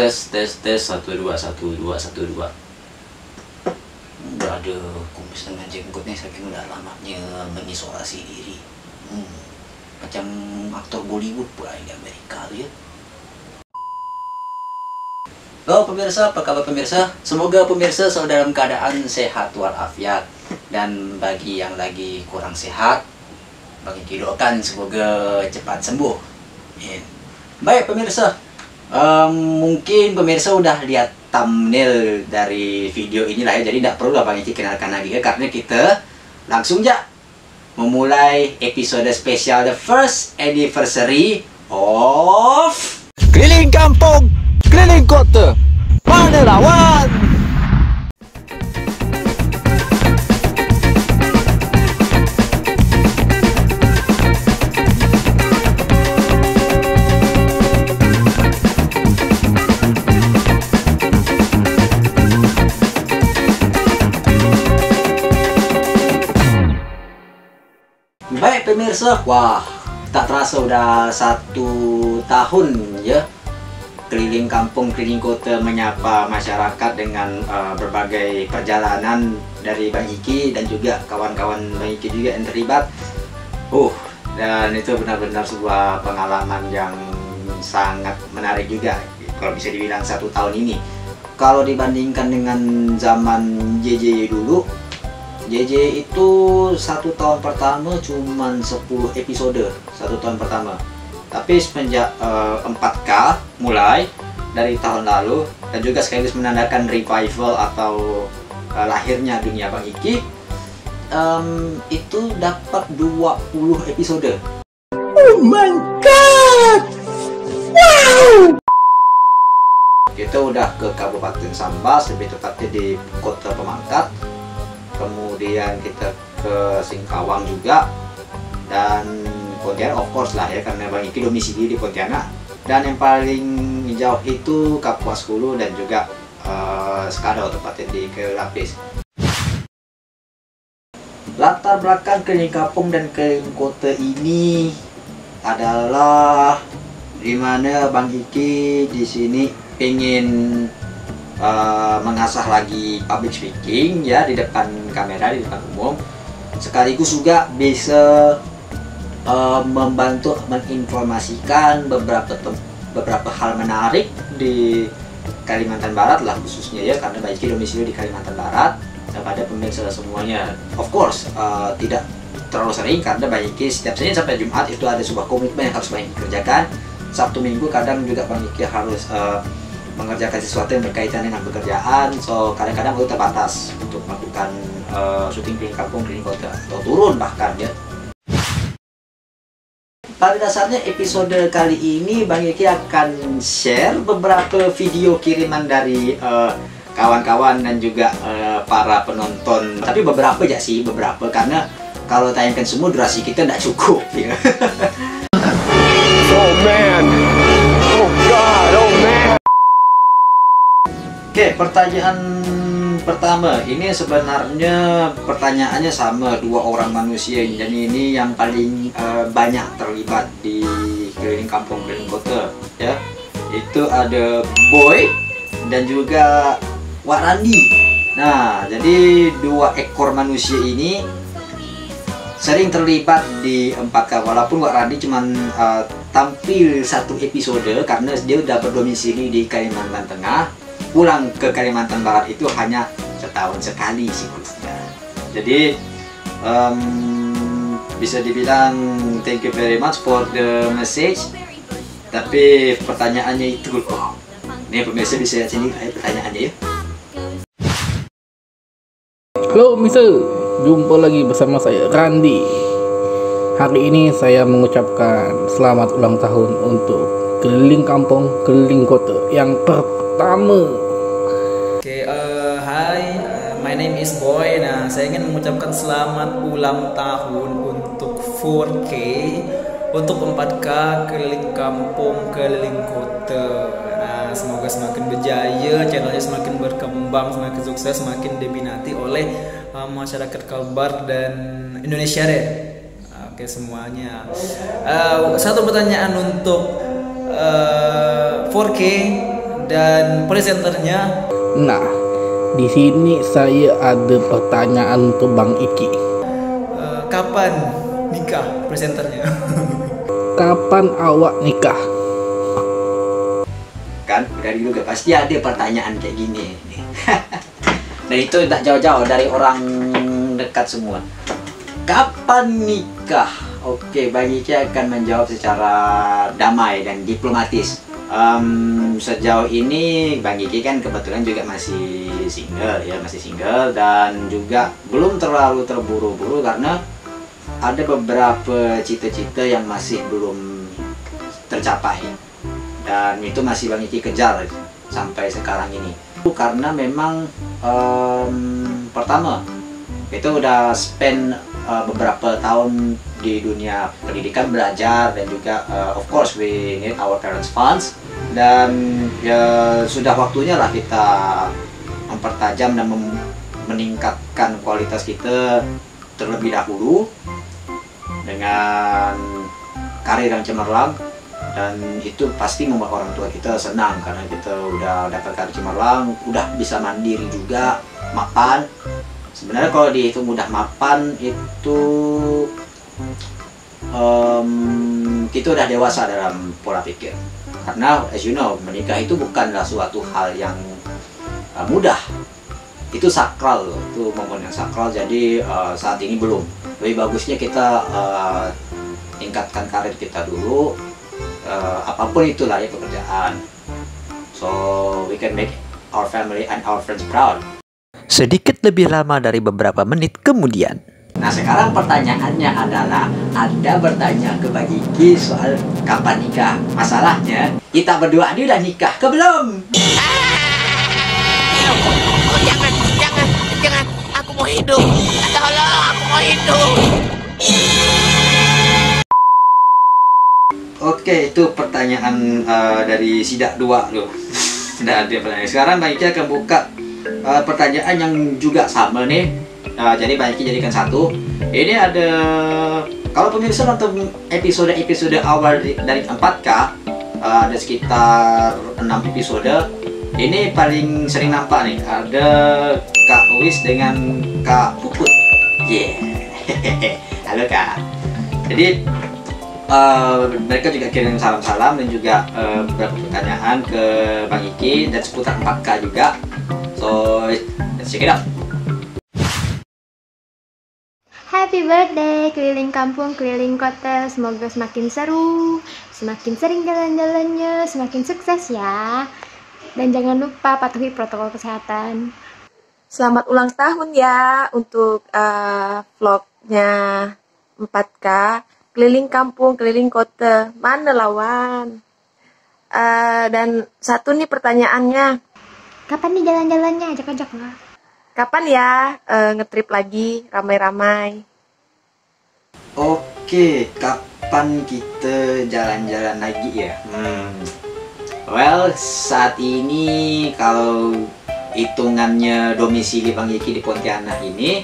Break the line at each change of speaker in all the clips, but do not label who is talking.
tes 1 2 1 2 1 2. Udah ada kumis dengan jenggotnya saking udah lamanya mengisolasi diri. Macam aktor Bollywood pula di Amerika tuh ya. Halo pemirsa, apa kabar pemirsa? Semoga pemirsa selalu dalam keadaan sehat walafiat. Dan bagi yang lagi kurang sehat, bagi doakan semoga cepat sembuh. Amin. Baik pemirsa, mungkin pemirsa udah lihat thumbnail dari video inilah ya, jadi tidak perlu Bang Iki kenalkan lagi ya, karena kita langsung aja memulai episode spesial the first anniversary of
Keliling Kampung, Keliling Kota, mana lawan?
Baik pemirsa, wah tak terasa udah 1 tahun ya keliling kampung, keliling kota menyapa masyarakat dengan berbagai perjalanan dari Bang Iki dan juga kawan-kawan Bang Iki juga yang terlibat. Dan itu benar-benar sebuah pengalaman yang sangat menarik juga kalau bisa dibilang 1 tahun ini. Kalau dibandingkan dengan zaman JJ dulu, JJ itu 1 tahun pertama cuman 10 episode 1 tahun pertama. Tapi semenjak 4K mulai dari tahun lalu dan juga sekaligus menandakan revival atau lahirnya dunia Bang Iki, itu dapat 20 episode. Oh my god! Wow! Kita udah ke Kabupaten Sambas, lebih tepatnya di Kota Pemangkat. Kemudian kita ke Singkawang juga, dan Pontianak of course lah ya, karena Bang Iki domisili di Pontianak. Dan yang paling jauh itu Kapuas Hulu dan juga Skadau, tepatnya di Kayu Lapis. Latar belakang keliling kampung dan keliling kota ini adalah dimana Bang Iki di sini pengen mengasah lagi public speaking ya di depan kamera, di depan umum, sekaligus juga bisa membantu menginformasikan beberapa hal menarik di Kalimantan Barat lah khususnya ya, karena Bang Iki domisili di Kalimantan Barat. Kepada pemirsa semuanya, of course tidak terlalu sering karena Bang Iki setiap Senin sampai Jumat itu ada sebuah komitmen yang harus Bang Iki kerjakan. Sabtu Minggu kadang juga Bang Iki harus mengerjakan sesuatu yang berkaitan dengan pekerjaan, so kadang-kadang itu terbatas untuk melakukan syuting keliling kampung, keliling kota, atau turun bahkan ya. Pada dasarnya episode kali ini Bang Iki akan share beberapa video kiriman dari kawan-kawan dan juga para penonton. Tapi beberapa aja sih, beberapa, karena kalau tayangkan semua durasi kita tidak cukup ya.
Oh man, oh god, oh man.
Oke, pertanyaan pertama ini sebenarnya pertanyaannya sama, 2 orang manusia, dan ini yang paling banyak terlibat di keliling kampung, keliling kota ya. Itu ada Boy dan juga Wak Randi. Nah, jadi 2 ekor manusia ini sering terlibat di 4K, walaupun Wak Randi cuman tampil 1 episode karena dia udah berdomisili di Kalimantan Tengah. Pulang ke Kalimantan Barat itu hanya setahun sekali siklusnya. Jadi bisa dibilang thank you very much for the message. Tapi pertanyaannya itu, ini pemirsa bisa lihat sini pertanyaannya ya.
Halo Mister, jumpa lagi bersama saya Randi. Hari ini saya mengucapkan selamat ulang tahun untuk keliling kampung, keliling kota yang pertama.
Oke, hai, my name is Boy. Nah, saya ingin mengucapkan selamat ulang tahun untuk 4K, untuk 4K keliling kampung, keliling kota. Nah, semoga semakin berjaya, channelnya semakin berkembang, semakin sukses, semakin diminati oleh masyarakat Kalbar dan Indonesia deh. Oke semuanya. Satu pertanyaan untuk 4K dan presenternya.
Nah, di sini saya ada pertanyaan untuk Bang Iki.
Kapan nikah presenternya?
Kapan awak nikah?
Kan dari dulu pasti ada pertanyaan kayak gini. Dan itu tak jauh-jauh dari orang dekat semua. Kapan nikah? Oke, Bang Iki akan menjawab secara damai dan diplomatis. Sejauh ini Bang Iki kan kebetulan juga masih single dan juga belum terlalu terburu-buru karena ada beberapa cita-cita yang masih belum tercapai dan itu masih Bang Iki kejar sampai sekarang ini. Karena memang pertama itu udah spend beberapa tahun di dunia pendidikan belajar dan juga of course we need our parents funds dan ya sudah waktunya lah kita mempertajam dan meningkatkan kualitas kita terlebih dahulu dengan karir yang cemerlang, dan itu pasti membuat orang tua kita senang karena kita udah dapat karir cemerlang, udah bisa mandiri juga, mapan. Sebenarnya kalau dihitung udah mapan itu kita udah dewasa dalam pola pikir. Karena as you know, menikah itu bukanlah suatu hal yang mudah. Itu sakral, itu momen yang sakral. Jadi saat ini belum. Lebih bagusnya kita tingkatkan karir kita dulu, apapun itulah ya pekerjaan. So we can make our family and our friends proud.
Sedikit lebih lama dari beberapa menit kemudian.
Nah sekarang pertanyaannya adalah Anda bertanya ke Bang Iki soal kapan nikah. Masalahnya kita berdua ini udah nikah ke belum?
Jangan, aku mau hidup. Tolong, aku mau hidup.
Oke, itu pertanyaan dari Sidak 2 loh. Sudah ada pertanyaan. Sekarang Bang Iki akan buka pertanyaan yang juga sama nih. Jadi Bang Iki jadikan satu. Ini ada, kalau pemirsa nonton episode awal dari 4K, ada sekitar 6 episode. Ini paling sering nampak nih, ada Kak Uwis dengan Kak Puput. Halo Kak. Jadi mereka juga kirim salam-salam dan juga beberapa pertanyaan ke Bang Iki dan seputar 4K juga. So, let's check it out.
Happy birthday, keliling kampung, keliling kota. Semoga semakin seru, semakin sering jalan-jalannya, semakin sukses ya. Dan jangan lupa patuhi protokol kesehatan.
Selamat ulang tahun ya untuk vlognya 4K. Keliling kampung, keliling kota. Mana lawan? Dan satu nih pertanyaannya.
Kapan nih jalan-jalannya? Ajak-ajak lah.
Kapan ya ngetrip lagi ramai-ramai?
Oke, kapan kita jalan-jalan lagi ya? Well, saat ini kalau hitungannya domisili Bang Iki di Pontianak ini,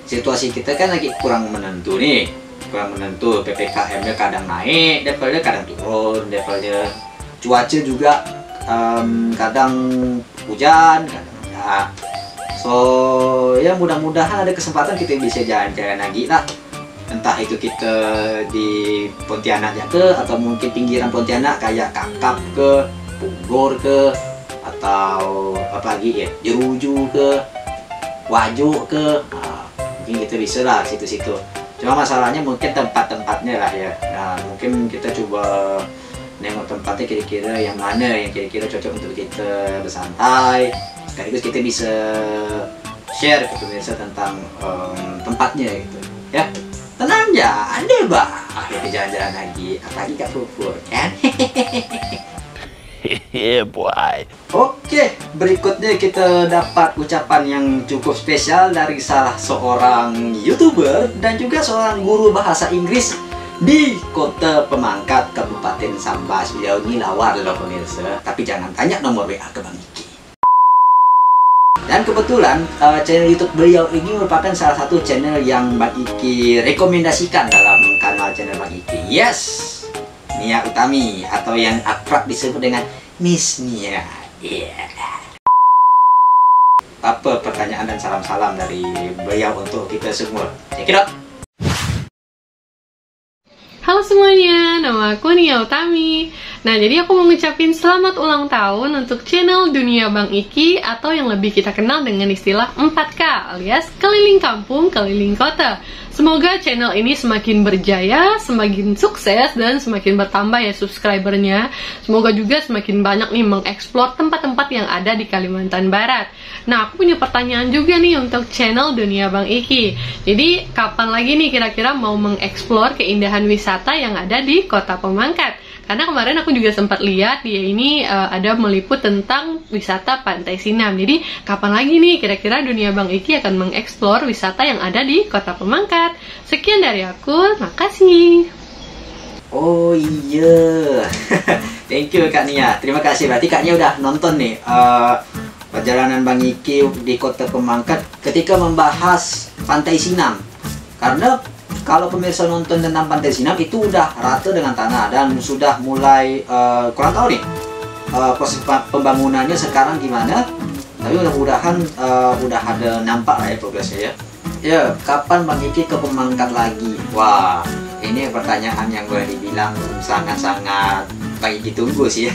situasi kita kan lagi kurang menentu nih. Kurang menentu, PPKM-nya kadang naik, levelnya kadang turun, levelnya cuaca juga kadang hujan, kadang enggak. So, ya mudah-mudahan ada kesempatan kita bisa jalan-jalan lagi lah. Entah itu kita di Pontianak ya ke, atau mungkin pinggiran Pontianak kayak Kakap ke, Punggor ke, atau apa lagi ya, Jeruju ke, Wajo ke. Mungkin kita bisa lah situ-situ. Cuma masalahnya mungkin tempat-tempatnya lah ya. Nah, mungkin kita coba nengok tempatnya kira-kira yang mana yang kira-kira cocok untuk kita bersantai. Sekaligus kita bisa share ke pemirsa tentang tempatnya gitu ya. Tenang ya, ada bah kita jalan-jalan lagi, apalagi Kak Puput kan.
Yeah, boy.
Oke, berikutnya kita dapat ucapan yang cukup spesial dari salah seorang YouTuber dan juga seorang guru bahasa Inggris di Kota Pemangkat, Kabupaten Sambas. Beliau ini lawar loh pemirsa, tapi jangan tanya nomor WA ke Bang Iki. Dan kebetulan channel YouTube beliau ini merupakan salah satu channel yang Bang Iki rekomendasikan dalam kanal channel Bang Iki. Yes, Nia Utami atau yang akrab disebut dengan Miss Nia. Apa pertanyaan dan salam-salam dari beliau untuk kita semua? Check it out.
Halo semuanya, nama aku Nia Utami. Nah, jadi aku mau ngucapin selamat ulang tahun untuk channel Dunia Bang Iki, atau yang lebih kita kenal dengan istilah 4K alias keliling kampung, keliling kota. Semoga channel ini semakin berjaya, semakin sukses, dan semakin bertambah ya subscribernya. Semoga juga semakin banyak nih mengeksplor tempat-tempat yang ada di Kalimantan Barat. Nah, aku punya pertanyaan juga nih untuk channel Dunia Bang Iki. Jadi, kapan lagi nih kira-kira mau mengeksplor keindahan wisata yang ada di Kota Pemangkat? Karena kemarin aku juga sempat lihat dia ini ada meliput tentang wisata Pantai Sinam. Jadi kapan lagi nih kira-kira Dunia Bang Iki akan mengeksplor wisata yang ada di Kota Pemangkat? Sekian dari aku, makasih.
Oh iya, thank you Kak Nia. Terima kasih, berarti Kak Nia udah nonton nih perjalanan Bang Iki di Kota Pemangkat ketika membahas Pantai Sinam. Karena kalau pemirsa nonton tentang Pantai Sinam itu udah rata dengan tanah dan sudah mulai kurang tahu nih proses pembangunannya sekarang gimana. Tapi mudah-mudahan udah ada nampak lah ya progresnya ya. Ya, kapan Bang Iki ke Pemangkat lagi? Wah, ini pertanyaan yang boleh dibilang sangat-sangat Bang Iki tunggu sih ya.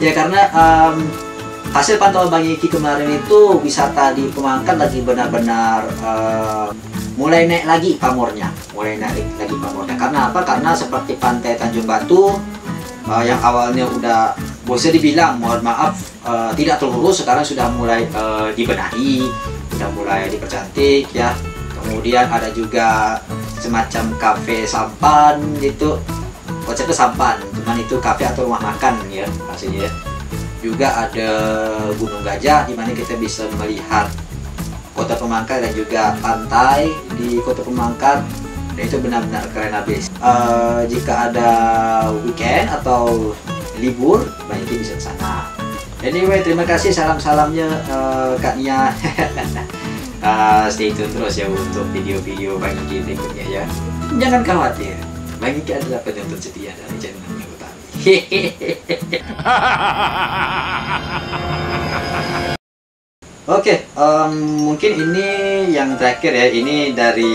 Ya karena hasil pantauan Bang Iki kemarin itu wisata di Pemangkat lagi benar-benar mulai naik lagi pamornya, Karena apa? Karena seperti Pantai Tanjung Batu yang awalnya udah bisa dibilang, mohon maaf, tidak terurus, sekarang sudah mulai dibenahi, sudah mulai dipercantik ya. Kemudian ada juga semacam kafe sampan gitu, konsepnya sampan, cuman itu kafe atau rumah makan ya maksudnya. Juga ada Gunung Gajah di mana kita bisa melihat Kota Pemangkat dan juga pantai di Kota Pemangkat, dan itu benar-benar keren habis. Jika ada weekend atau libur, Bang Iki bisa ke sana. Anyway, terima kasih salam-salamnya Kak Nia. Stay tune terus ya untuk video-video Bang Iki berikutnya ya. Jangan khawatir, Bang Iki adalah penonton setia dari channel Nia Utami. Oke, mungkin ini yang terakhir ya. Ini dari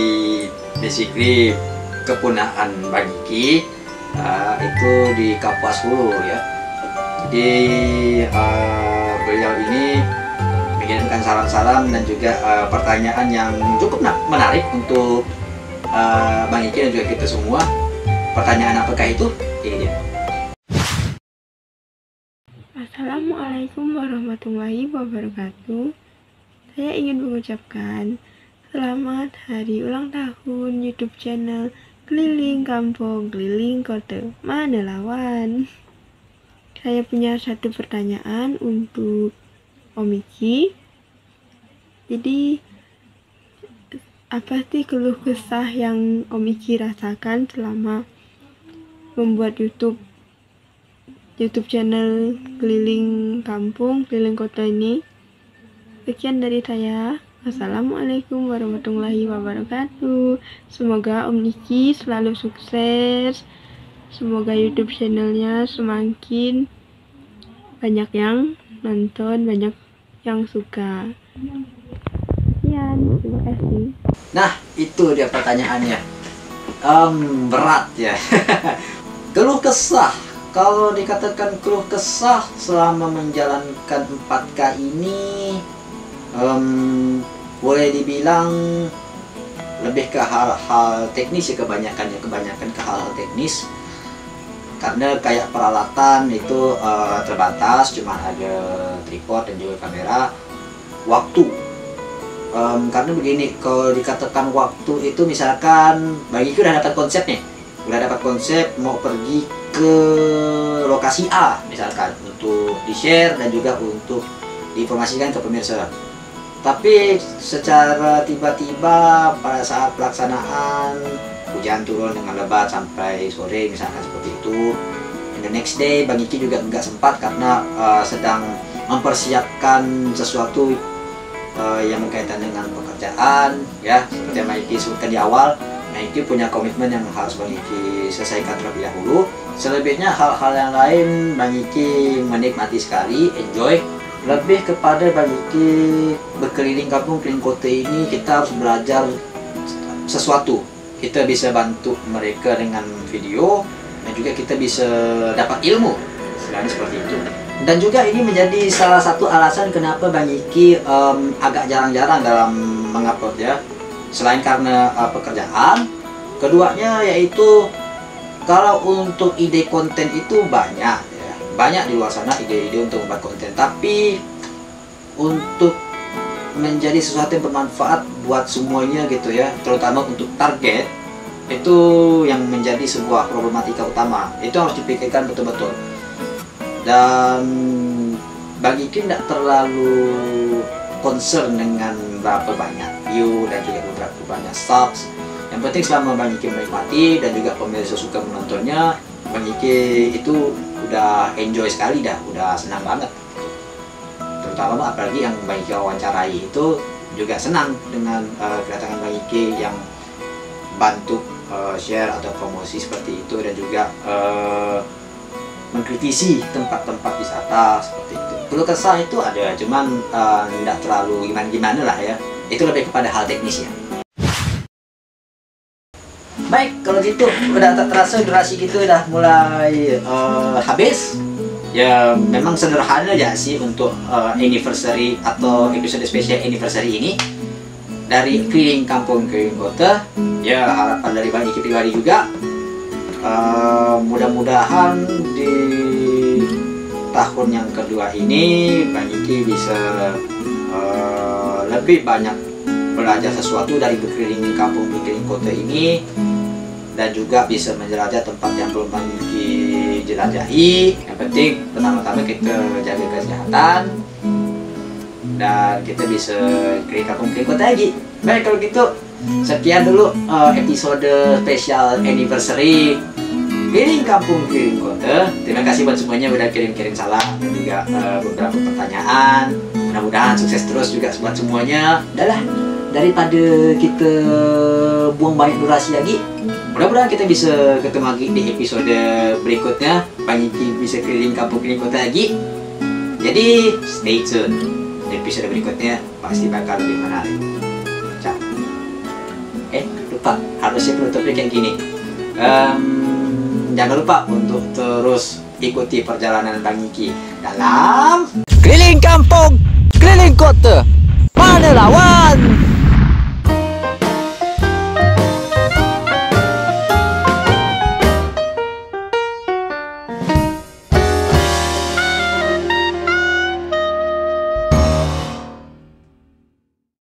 basically kepunahan Bang Iki, itu di Kapuas Hulu ya. Jadi beliau ini mengirimkan salam-salam dan juga pertanyaan yang cukup menarik untuk Bang Iki dan juga kita semua. Pertanyaan apakah itu? Ini dia.
Assalamualaikum warahmatullahi wabarakatuh. Saya ingin mengucapkan selamat hari ulang tahun YouTube channel Keliling Kampung, Keliling Kota, Mana Lawan. Saya punya satu pertanyaan untuk Om Iki. Jadi, apa sih keluh kesah yang Om Iki rasakan selama membuat YouTube channel Keliling Kampung, Keliling Kota ini? Sekian dari saya. Assalamualaikum warahmatullahi wabarakatuh. Semoga Om Iki selalu sukses. Semoga YouTube channelnya semakin banyak yang nonton, banyak yang suka. Sekian, terima kasih.
Nah, itu dia pertanyaannya. Berat ya. Keluh kesah. Kalau dikatakan keluh kesah selama menjalankan 4K ini, boleh dibilang lebih ke hal-hal teknis ya, kebanyakan ke hal-hal teknis. Karena kayak peralatan itu terbatas, cuma ada tripod dan juga kamera. Waktu, karena begini, kalau dikatakan waktu itu misalkan bagi kita udah dapat konsep nih, mau pergi ke lokasi A misalkan, untuk di-share dan juga untuk diinformasikan ke pemirsa. Tapi secara tiba-tiba pada saat pelaksanaan hujan turun dengan lebat sampai sore misalkan seperti itu. And the next day Bang Iki juga nggak sempat karena sedang mempersiapkan sesuatu yang berkaitan dengan pekerjaan ya, seperti yang Bang Iki sebutkan di awal. Bang Iki punya komitmen yang harus Bang Iki selesaikan terlebih dahulu. Selebihnya hal-hal yang lain Bang Iki menikmati sekali, enjoy. Lebih kepada Bang Iki berkeliling kampung, keliling kota ini, kita harus belajar sesuatu. Kita bisa bantu mereka dengan video, dan juga kita bisa dapat ilmu. Selain seperti itu. Dan juga ini menjadi salah satu alasan kenapa Bang Iki agak jarang-jarang dalam mengupload ya. Selain karena pekerjaan, keduanya yaitu kalau untuk ide konten itu banyak ya. Banyak di luar sana ide-ide untuk membuat konten, tapi untuk menjadi sesuatu yang bermanfaat buat semuanya gitu ya, terutama untuk target, itu yang menjadi sebuah problematika utama. Itu harus dipikirkan betul-betul. Dan Bang Iki tidak terlalu concern dengan berapa banyak view dan juga berapa banyak subs. Yang penting selama Bang Iki menikmati dan juga pemirsa suka menontonnya, Bang Iki itu udah enjoy sekali dah, udah senang banget. Terutama apalagi yang Bang Iki wawancarai itu juga senang dengan kedatangan Bang Iki yang bantu share atau promosi seperti itu, dan juga mengkritisi tempat-tempat wisata seperti itu. Perlu kesah itu ada, cuman tidak terlalu gimana-gimana lah ya. Itu lebih kepada hal teknisnya. Baik, kalau gitu udah tak terasa durasi gitu udah mulai habis. Ya memang sederhana aja sih untuk anniversary atau episode spesial anniversary ini dari keliling kampung keliling kota. Ya harapan dari Bang Iki pribadi juga, mudah-mudahan di tahun yang kedua ini Bang Iki bisa lebih banyak belajar sesuatu dari berkeliling kampung berkeliling kota ini, dan juga bisa menjelajah tempat yang belum Bang Iki jelajahi. Yang penting pertama-tama kita jaga kesehatan dan kita bisa keliling kampung keliling kota lagi. Baik, kalau gitu sekian dulu episode spesial anniversary keliling kampung keliling kota. Terima kasih buat semuanya udah kirim-kirim salam dan juga beberapa pertanyaan. Mudah-mudahan sukses terus juga buat semuanya. Udahlah, daripada kita buang banyak durasi lagi, mudah-mudahan kita bisa ketemu lagi di episode berikutnya. Bang Iki bisa keliling kampung keliling kota lagi. Jadi stay tune, di episode berikutnya pasti bakal lebih menarik. Ciao. Lupa, harusnya penutupnya kayak gini. Jangan lupa untuk terus ikuti perjalanan Bang Iki dalam
Keliling kampung, keliling kota.